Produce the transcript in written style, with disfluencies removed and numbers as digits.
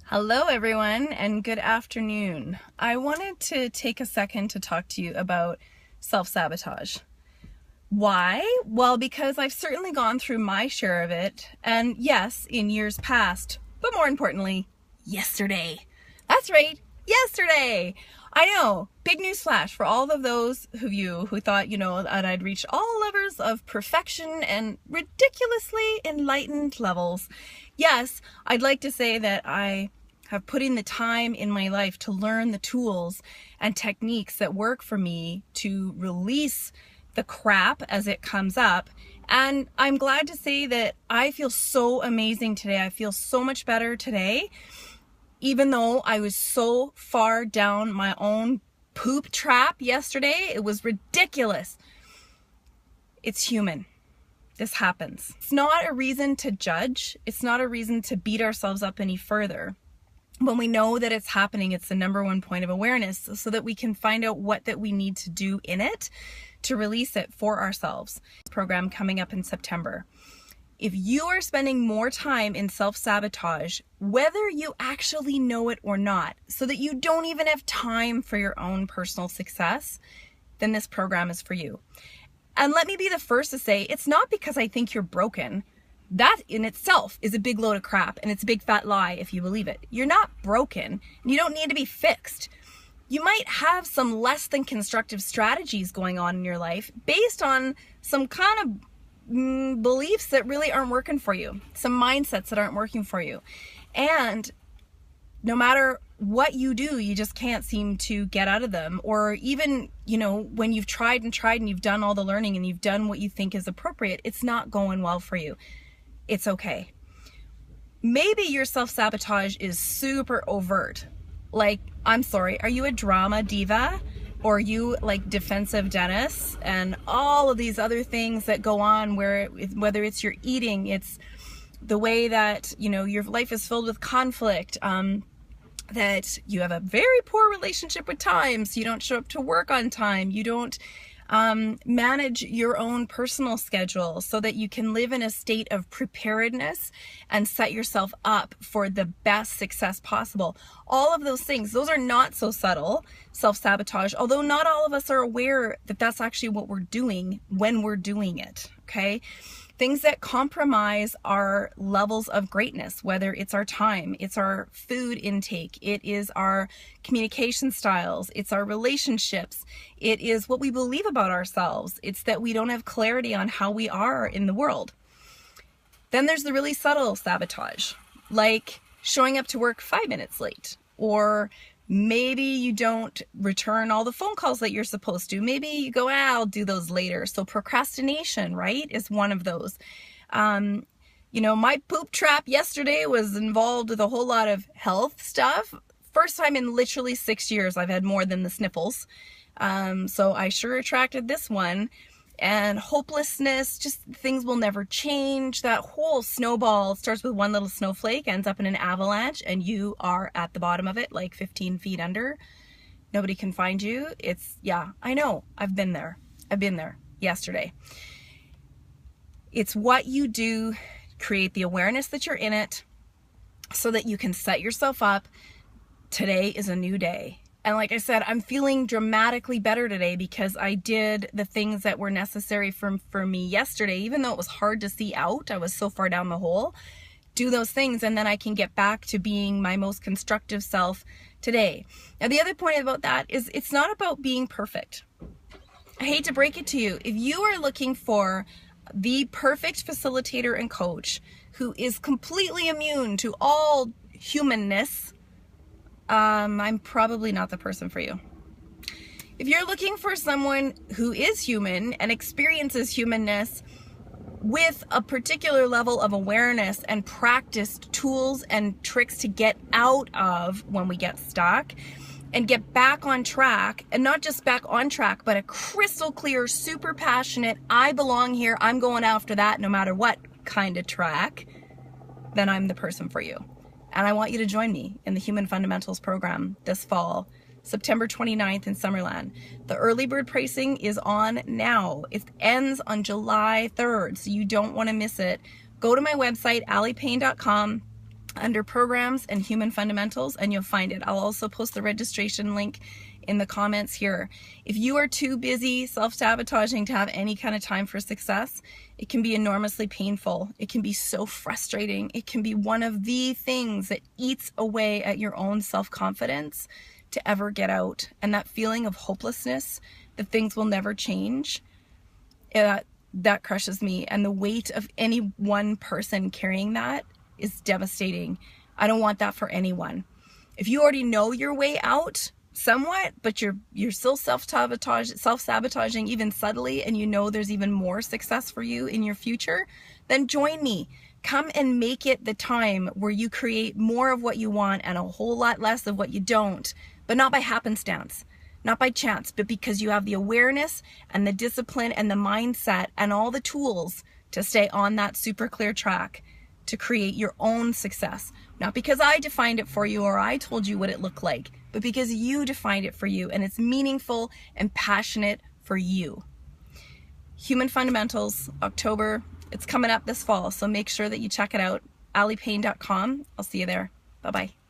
Hello everyone and good afternoon. I wanted to take a second to talk to you about self-sabotage. Why? Well, because I've certainly gone through my share of it, and yes, in years past, but more importantly, yesterday. That's right, yesterday! I know, big news flash for all of those of you who thought, that I'd reached all levels of perfection and ridiculously enlightened levels. Yes, I'd like to say that I have put in the time in my life to learn the tools and techniques that work for me to release the crap as it comes up. And I'm glad to say that I feel so amazing today. I feel so much better today, even though I was so far down my own poop trap yesterday. It was ridiculous. It's human. This happens. It's not a reason to judge. It's not a reason to beat ourselves up any further. When we know that it's happening, it's the number one point of awareness so that we can find out what that we need to do in it to release it for ourselves. Program coming up in September. If you are spending more time in self-sabotage, whether you actually know it or not, so that you don't even have time for your own personal success, then this program is for you. And let me be the first to say, it's not because I think you're broken. That in itself is a big load of crap, and it's a big fat lie if you believe it. You're not broken, and you don't need to be fixed. You might have some less than constructive strategies going on in your life based on some kind of beliefs that really aren't working for you, some mindsets that aren't working for you. And no matter what you do, you just can't seem to get out of them. Or even, when you've tried and you've done all the learning and you've done what you think is appropriate, it's not going well for you. It's okay. Maybe your self-sabotage is super overt. Like, I'm sorry, are you a drama diva? Or are you like defensive Dennis? And all of these other things that go on whether it's your eating, it's the way that, your life is filled with conflict, that you have a very poor relationship with time, so you don't show up to work on time, you don't manage your own personal schedule so that you can live in a state of preparedness and set yourself up for the best success possible. All of those things, those are not so subtle, self-sabotage, although not all of us are aware that that's actually what we're doing when we're doing it, okay? Things that compromise our levels of greatness, whether it's our time, it's our food intake, it is our communication styles, it's our relationships, it is what we believe about ourselves, it's that we don't have clarity on how we are in the world. Then there's the really subtle sabotage, like showing up to work 5 minutes late, or maybe you don't return all the phone calls that you're supposed to. Maybe you go, I'll do those later. So procrastination, right, is one of those. My poop trap yesterday was involved with a whole lot of health stuff. First time in literally 6 years I've had more than the sniffles. So I sure attracted this one. And hopelessness, just things will never change. That whole snowball starts with one little snowflake, ends up in an avalanche, and you are at the bottom of it, like 15 feet under. Nobody can find you. I know. I've been there yesterday. It's what you do, create the awareness that you're in it so that you can set yourself up. Today is a new day. And like I said, I'm feeling dramatically better today because I did the things that were necessary for me yesterday, even though it was hard to see out. I was so far down the hole. Do those things and then I can get back to being my most constructive self today. Now, the other point about that is it's not about being perfect. I hate to break it to you. If you are looking for the perfect facilitator and coach who is completely immune to all humanness, I'm probably not the person for you. If you're looking for someone who is human and experiences humanness with a particular level of awareness and practiced tools and tricks to get out of when we get stuck and get back on track, and not just back on track, but a crystal clear, super passionate, I belong here, I'm going after that no matter what kind of track, then I'm the person for you. And I want you to join me in the Human Fundamentals program this fall, September 29th in Summerland. The early bird pricing is on now. It ends on July 3rd, so you don't want to miss it. Go to my website, alipayne.com. under programs and human fundamentals, and you'll find it. I'll also post the registration link in the comments here. If you are too busy self-sabotaging to have any kind of time for success, it can be enormously painful. It can be so frustrating. It can be one of the things that eats away at your own self-confidence to ever get out. And that feeling of hopelessness, that things will never change, that crushes me. And the weight of any one person carrying that is devastating. I don't want that for anyone. If you already know your way out somewhat, but you're still self-sabotaging even subtly, and you know there's even more success for you in your future, then join me. Come and make it the time where you create more of what you want and a whole lot less of what you don't, but not by happenstance, not by chance, but because you have the awareness and the discipline and the mindset and all the tools to stay on that super clear track to create your own success. Not because I defined it for you or I told you what it looked like, but because you defined it for you and it's meaningful and passionate for you. Human Fundamentals, October, it's coming up this fall, so make sure that you check it out, alipayne.com. I'll see you there. Bye-bye.